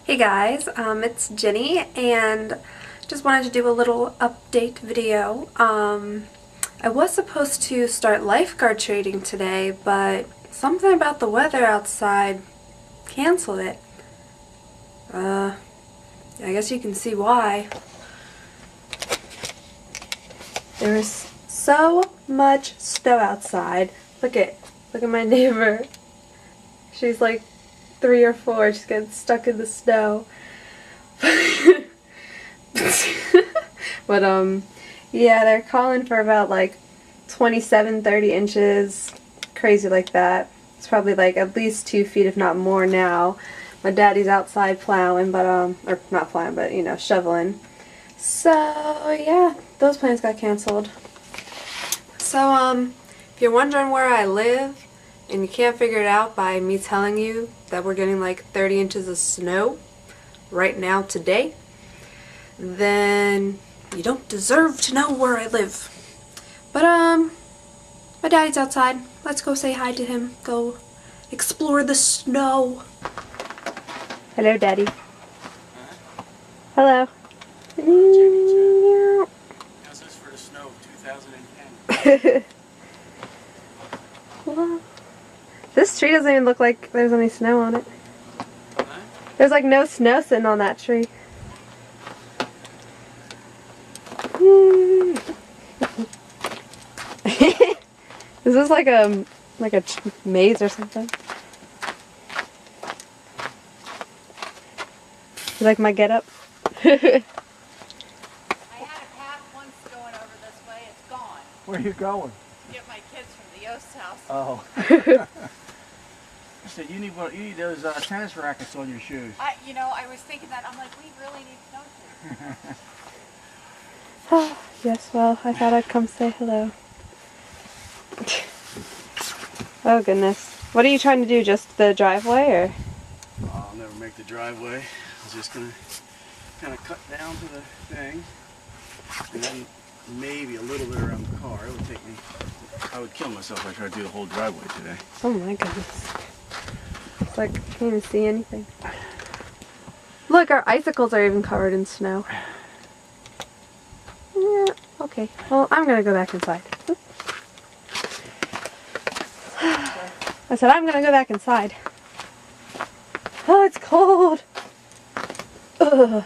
Hey guys, it's Jenny and just wanted to do a little update video. I was supposed to start lifeguard training today, but something about the weather outside canceled it. I guess you can see why. There was so much snow outside. Look at my neighbor. She's like 3 or 4, she's getting stuck in the snow. But yeah, they're calling for about like 27-30 inches, crazy like that. It's probably like at least 2 feet if not more now. My daddy's outside plowing, but or not plowing, but you know, shoveling. So yeah, those plans got canceled. So if you're wondering where I live and you can't figure it out by me telling you that we're getting like 30 inches of snow right now today, then you don't deserve to know where I live. But my daddy's outside. Let's go say hi to him. Go explore the snow. Hello, Daddy. Hello. How's this for the snow of 2010? Well, this tree doesn't even look like there's any snow on it. Huh? There's like no snow sitting on that tree. Is this like a maze or something? You like my getup? I had a path once going over this way. It's gone. Where are you going? Get my kids from the Yost house. Oh. I said you need those tennis rackets on your shoes. I was thinking that. I'm like, we really need snowshoes. Yes, well, I thought I'd come say hello. Oh goodness. What are you trying to do? Just the driveway, or? I'll never make the driveway. I was just gonna kind of cut down to the thing, and then maybe a little bit around the car. It would take me. I would kill myself if I tried to do the whole driveway today. Oh my goodness. It's like I can't even see anything. Look, our icicles are even covered in snow. Yeah, okay. Well, I'm gonna go back inside. Oops. I said I'm gonna go back inside. Oh, it's cold. Ugh.